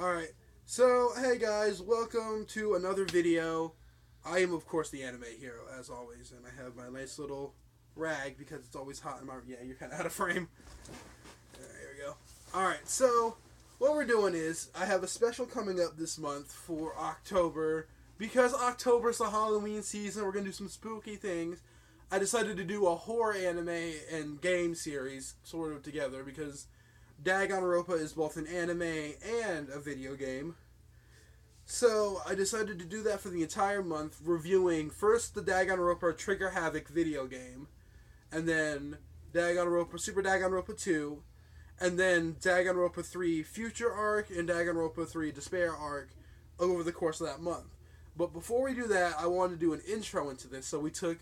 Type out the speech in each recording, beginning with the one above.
Alright, so hey guys, welcome to another video. I am of course the anime hero as always, and I have my nice little rag because it's always hot in my... Yeah, you're kind of out of frame. There we go. Alright, so what we're doing is, I have a special coming up this month for October. Because October's the Halloween season, we're going to do some spooky things. I decided to do a horror anime and game series sort of together because Dangonronpa is both an anime and a video game. So I decided to do that for the entire month, reviewing first the Dangonronpa Trigger Havoc video game, and then Dangonronpa Super Dangonronpa 2, and then Dangonronpa 3 Future Arc and Dangonronpa 3 Despair Arc over the course of that month. But before we do that, I wanted to do an intro into this, so we took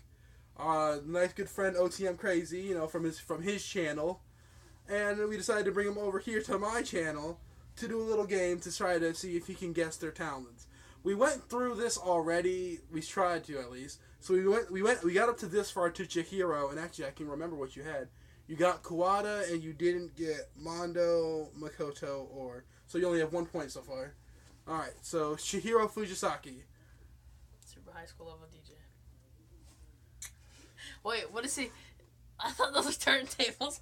our nice good friend oTm kRaZii, you know, from his channel, and we decided to bring him over here to my channel to do a little game to try to see if he can guess their talents. We went through this already. We tried to, at least. So we got up to this far to Chihiro, and actually I can remember what you had. You got Kawada, and you didn't get Mondo, Makoto, or... So you only have 1 point so far. Alright, so Chihiro Fujisaki. Super high school level DJ. Wait, what is he? I thought those were turntables.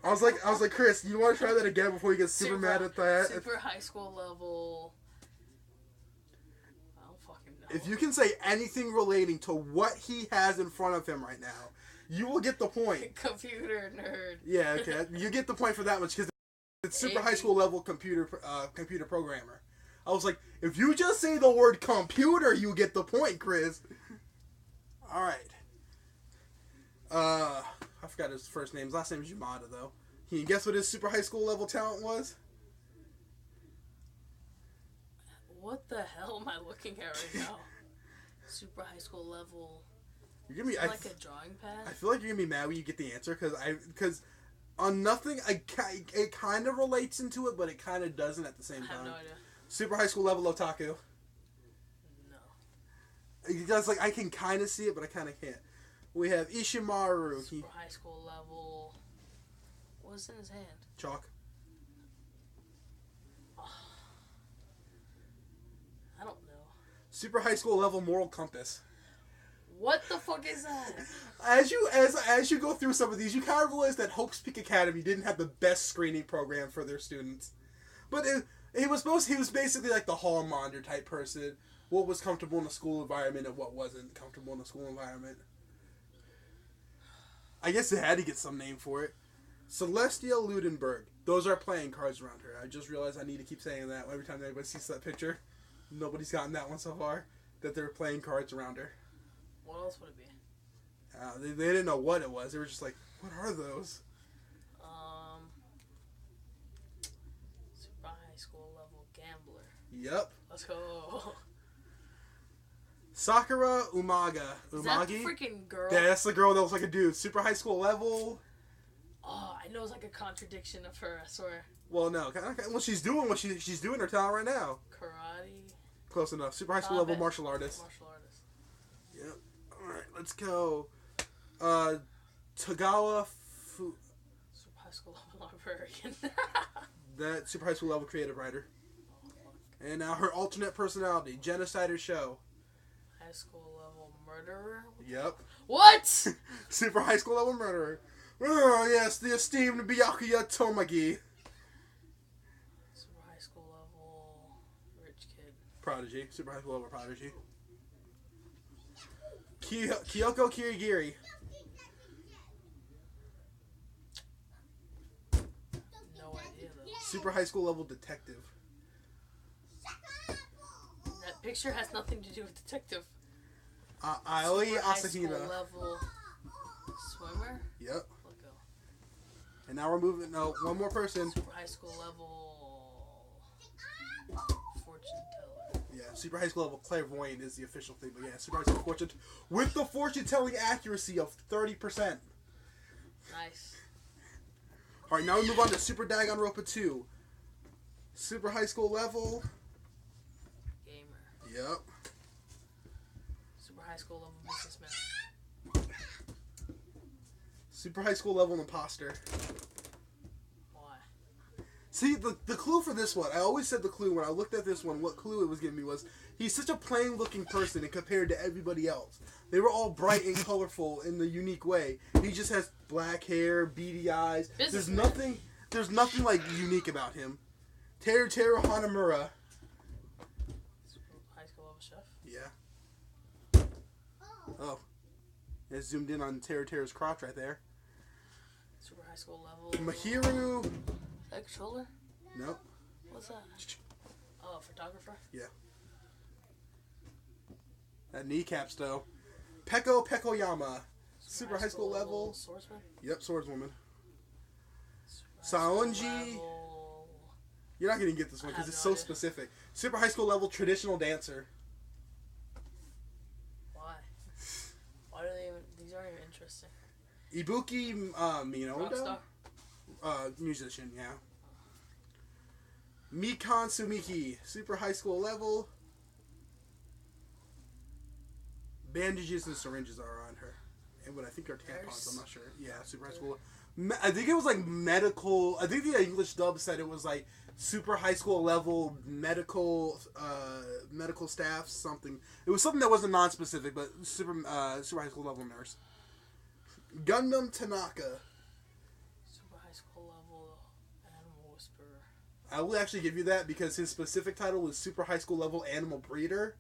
I was like, Chris, you want to try that again before you get super mad at that? Super high school level. I don't fucking know. If you can say anything relating to what he has in front of him right now, you will get the point. Computer nerd. Yeah, okay. You get the point for that much because it's super high school level computer programmer. I was like, if you just say the word computer, you get the point, Chris. All right. I forgot his first name. His last name is Yamada, though. Can you guess what his super high school level talent was? What the hell am I looking at right now? Super high school level. You're gonna be like a drawing pad. I feel like you're gonna be mad when you get the answer because on nothing it kind of relates into it, but it kind of doesn't at the same time. I have no idea. Super high school level otaku. No. Because like I can kind of see it, but I kind of can't. We have Ishimaru. Super high school level. What's in his hand? Chalk. Oh. I don't know. Super high school level moral compass. What the fuck is that? As you go through some of these, you kind of realize that Hope's Peak Academy didn't have the best screening program for their students. But he was basically like the hallmonder type person. What was comfortable in a school environment and what wasn't comfortable in a school environment. I guess they had to get some name for it. Celestia Ludenberg. Those are playing cards around her. I just realized I need to keep saying that every time anybody sees that picture. Nobody's gotten that one so far. That they're playing cards around her. What else would it be? They didn't know what it was. They were just like, what are those? Super high school level gambler. Yep. Let's go. Sakura Umaga. Is that the freaking girl? Yeah, that's the girl that looks like a dude. Super high school level. Oh, I know it's like a contradiction of her, I swear. Well, no. Well, she's doing what she's doing her talent right now. Karate. Close enough. Super high school level martial artist. Martial artist. Yep. Alright, let's go. Tagawa Super high school level librarian. That super high school level creative writer. Oh, fuck. And now her alternate personality, Genocider Show. High school level murderer? Yep. What? Super high school level murderer. Oh, yes, the esteemed Byakuya Tomagi. Super high school level rich kid. Prodigy. Super high school level prodigy. Kyoko Kirigiri. No idea though. Super high school level detective. That picture has nothing to do with detective. Aoi Super high school Asahina. level swimmer? Yep. Let go. And now we're moving. No, one more person. Super high school level fortune teller. Yeah, super high school level clairvoyant is the official thing. But yeah, super high school fortune with the fortune telling accuracy of 30%. Nice. All right, now we move on to Super Dangonronpa 2. Super high school level. Gamer. Yep. Super high school level businessman. Super high school level imposter. Why? See, the clue for this one, I always said the clue when I looked at this one, what clue it was giving me was, he's such a plain looking person and compared to everybody else. They were all bright and colorful in the unique way. He just has black hair, beady eyes. There's nothing like unique about him. Teru Hanamura. High school level chef. Yeah. Oh. It zoomed in on Teru's crotch right there. Super high school level. Mahiru. That controller? Nope. What's that? Oh, photographer? Yeah. That kneecaps though. Peko Pekoyama. Super high school level. Swordsman? Yep, swordswoman. Saonji. You're not going to get this one because it's so specific. Super high school level traditional dancer. Why? Why do they even... These aren't even interesting. Ibuki Minodo? Rockstar? Musician, yeah. Mikan Sumiki. Super high school level. Bandages and syringes are on her. And what I think are tampons, I'm not sure. Yeah, super high school. I think it was like medical. I think the English dub said it was like super high school level medical staff something. It was something that wasn't non-specific, but super high school level nurse. Gundam Tanaka. Super high school level animal whisperer. I will actually give you that because his specific title was super high school level animal breeder.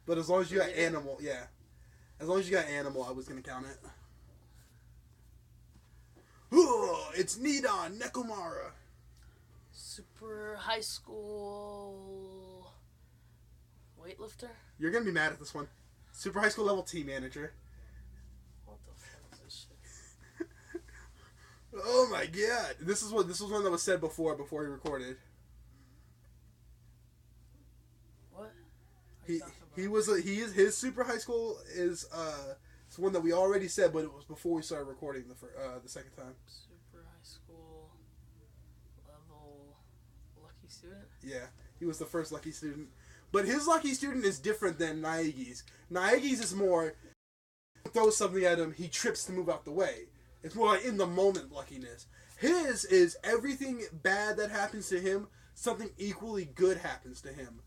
But as long as you got animal, yeah. As long as you got animal, I was going to count it. It's Nidan Nekomara. Super high school weightlifter? You're going to be mad at this one. Super high school level team manager. What the fuck is this shit? Oh my god. This was one that was said before he recorded. What? His super high school is it's one that we already said, but it was before we started recording the second time. Super high school level lucky student? Yeah, he was the first lucky student. But his lucky student is different than Naegi's. Naegi's is more throw something at him, he trips to move out the way. It's more like in the moment luckiness. His is everything bad that happens to him, something equally good happens to him.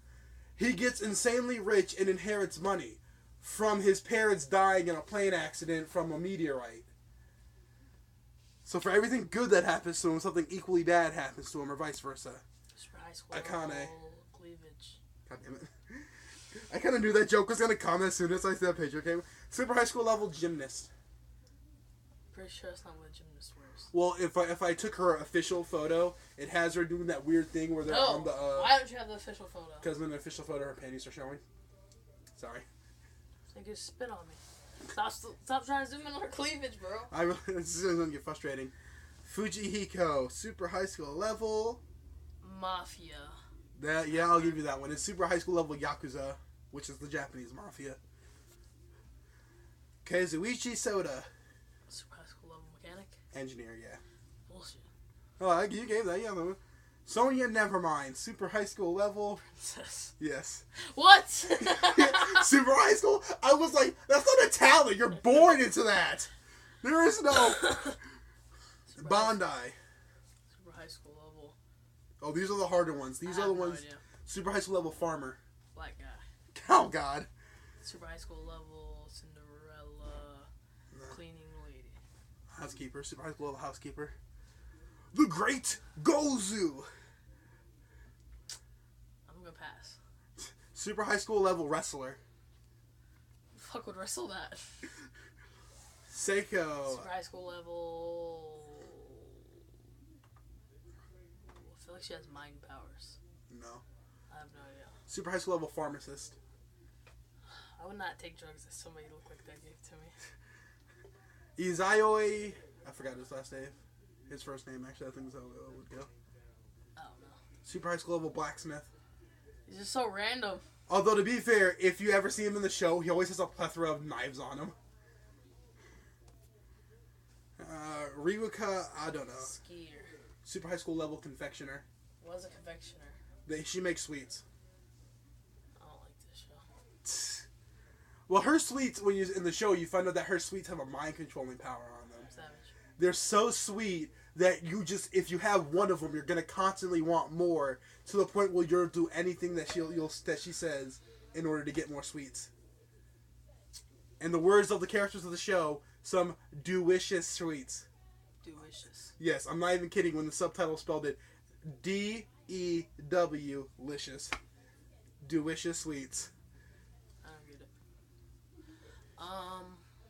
He gets insanely rich and inherits money from his parents dying in a plane accident from a meteorite. So for everything good that happens to him, something equally bad happens to him, or vice versa. Super high school Akane. level cleavage. God damn it. I kind of knew that joke was going to come as soon as I said that picture came. Super high school level gymnast. Pretty sure that's not what a gymnast wears. Well, if I took her official photo, it has her doing that weird thing where they're on the... why don't you have the official photo? Because in the official photo, her panties are showing. Sorry. Think you spit on me. Stop trying to zoom in on her cleavage, bro. This is going to get frustrating. Fujihiko, super high school level. Mafia. Yeah, I'll give you that one. It's super high school level Yakuza, which is the Japanese mafia. Kazuichi Soda. Super high school level mechanic? Engineer, yeah. Bullshit. Oh, you gave that, yeah. Sonya Nevermind, super high school level. Princess. Yes. What? Super high school? I was like, that's not a talent. You're born into that. There is no... Bondi. Super high school level. Oh, these are the harder ones. These are the ones... Idea. Super high school level farmer. Black guy. Oh, God. Super high school level Cinderella. No. Cleaning lady. Housekeeper. Super high school level housekeeper. The Great Gozu. I'm gonna pass. Super high school level wrestler. Who the fuck would wrestle that? Seiko. Super high school level. I feel like she has mind powers. No. I have no idea. Super high school level pharmacist. I would not take drugs if somebody looked like that gave to me. Izayoi. I forgot his last name. His first name, actually. I think that's how it would go. I don't know. Super high school level blacksmith. He's just so random. Although, to be fair, if you ever see him in the show, he always has a plethora of knives on him. Ryuka, I don't know. Skier. Super high school level confectioner. Was a confectioner. She makes sweets. I don't like this show. Well, her sweets, in the show, you find out that her sweets have a mind-controlling power on them. Savage. They're so sweet that you just, if you have one of them, you're gonna constantly want more, to the point where you'll do anything that she says in order to get more sweets. In the words of the characters of the show, some delicious sweets. Delicious. Yes, I'm not even kidding when the subtitle spelled it D-E-W-licious. Delicious sweets. I don't get it.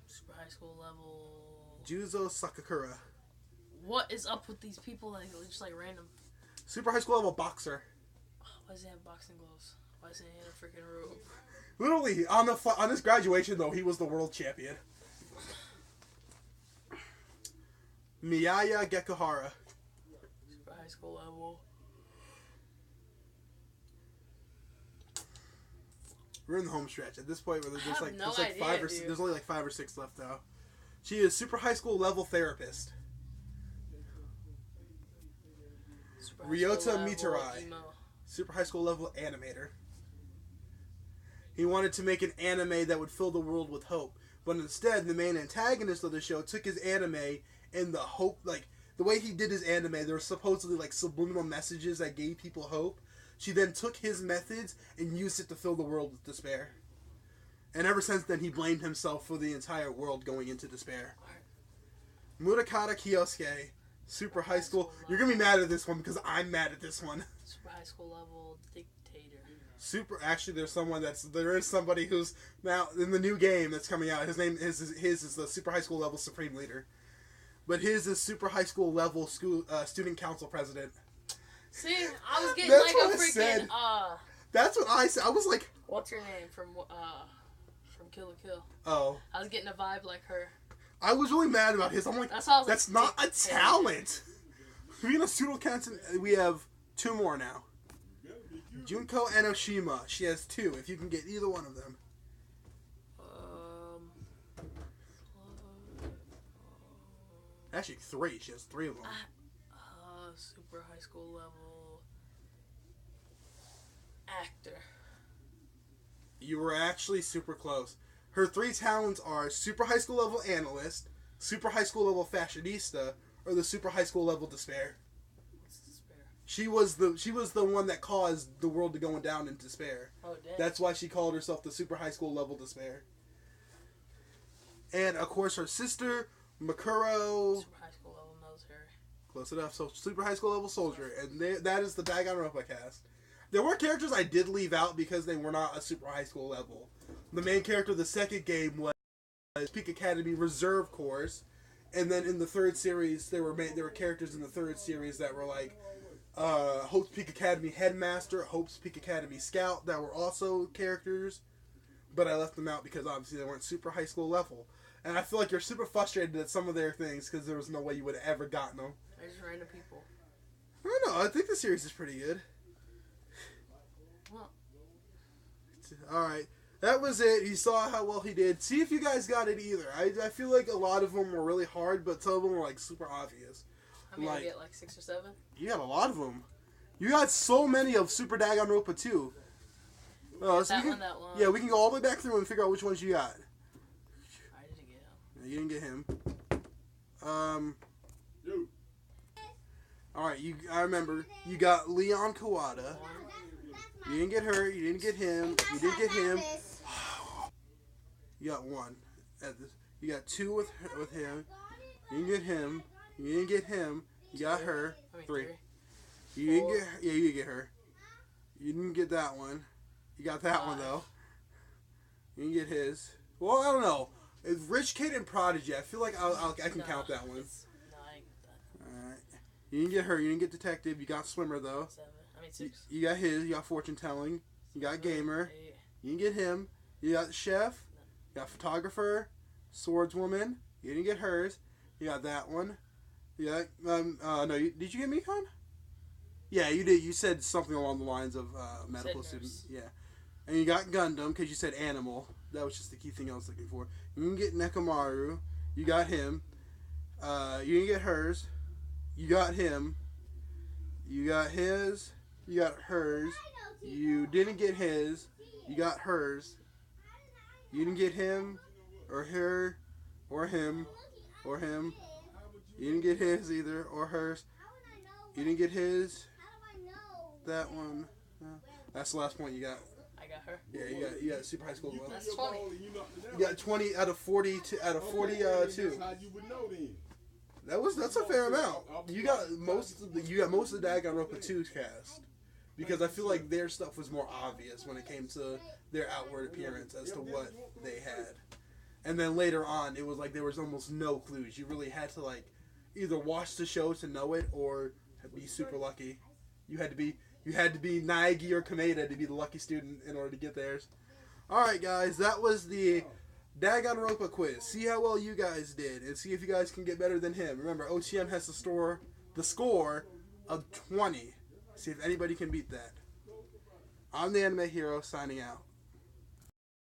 Super high school level. Juzo Sakakura. What is up with these people? Like, just like random. Super high school level boxer. Why does he have boxing gloves? Why is he in a freaking robe? Literally, on his graduation, though, he was the world champion. Miyaya Gekuhara. Super high school level. We're in the home stretch at this point. Where there's only like 5 or 6 left now. She is super high school level therapist. Ryota Mitarai. Super high school level animator. He wanted to make an anime that would fill the world with hope, but instead the main antagonist of the show took his anime and the hope, like the way he did his anime, there were supposedly like subliminal messages that gave people hope. She then took his methods and used it to fill the world with despair. And ever since then, he blamed himself for the entire world going into despair. Murakata Kyosuke, super high school. You're gonna be mad at this one because I'm mad at this one. Super high school level dictator. Actually, there is somebody who's now in the new game that's coming out. His name is the super high school level supreme leader, but his is super high school level student council president. See, I was getting That's like what a I freaking said. That's what I said. I was like, what's her name from Kill la Kill? Oh, I was getting a vibe like her. I was really mad about his. I'm like, that's not a talent. We have pseudo council. We have 2 more now. Junko Enoshima. She has 2. If you can get either one of them. Actually, 3. She has 3 of them. Super high school level actor. You were actually super close. Her 3 talents are super high school level analyst, super high school level fashionista, or the super high school level despair. What's despair? She was the one that caused the world to go down in despair. Oh, damn. That's why she called herself the super high school level despair. And of course, her sister Makuro. Super high school level military. Close enough. So super high school level soldier, and that is the Dangonronpa cast. There were characters I did leave out because they were not a super high school level. The main character of the second game was Peak Academy Reserve Course, and then in the 3rd series, there were characters in the 3rd series that were like Hope's Peak Academy Headmaster, Hope's Peak Academy Scout, that were also characters, but I left them out because obviously they weren't super high school level. And I feel like you're super frustrated at some of their things because there was no way you would have ever gotten them. They're just random people. I don't know. I think the series is pretty good. Well, alright. That was it. You saw how well he did. See if you guys got it either. I feel like a lot of them were really hard, but some of them were like super obvious. I mean, I get like 6 or 7. You got a lot of them. You got so many of Super Dangonronpa too. So that one. Yeah, we can go all the way back through and figure out which ones you got. I didn't get him. You didn't get him. Alright, I remember. You got Leon Kawada. You didn't get her. You didn't get him. You didn't get him. You got 1. You got 2 with him. You didn't get him. You didn't get him. You got her. 3. You didn't get. Yeah, you didn't get her. You didn't get that one. You got that one though. You didn't get his. Well, I don't know. It's Rich Kid and Prodigy. I feel like I can count that one. No, I ain't get that. Alright. You didn't get her. You didn't get Detective. You got Swimmer though. 6. You got his. You got Fortune Telling. You got Gamer. 8. You didn't get him. You got Chef. You got Photographer. Swordswoman. You didn't get hers. You got that one. You got no. Did you get Mekon? Yeah, you did. You said something along the lines of medical student. Yeah. And you got Gundam because you said animal. That was just the key thing I was looking for. You didn't get Nekomaru. You got him. You didn't get hers. You got him. You got his. You got hers. You didn't get his. You got hers. You didn't get him, or her, or him, or him. You didn't get his either, or hers. You didn't get his. That one. No. That's the last point you got. I got her. Yeah, you got super high school glove. That's 20. You got 20 out of 40 out of 42. That's how you would know then. That's a fair amount. You got most of the Dangonronpa 2 cast, because I feel like their stuff was more obvious when it came to their outward appearance as to what they had. And then later on, it was like there was almost no clues. You really had to like either watch the show to know it or be super lucky. You had to be Naegi or Kameda to be the lucky student in order to get theirs. All right, guys, that was the Dangonronpa quiz. See how well you guys did, and see if you guys can get better than him. Remember, oTm has the score of 20. See if anybody can beat that. I'm the Anime Hero, signing out.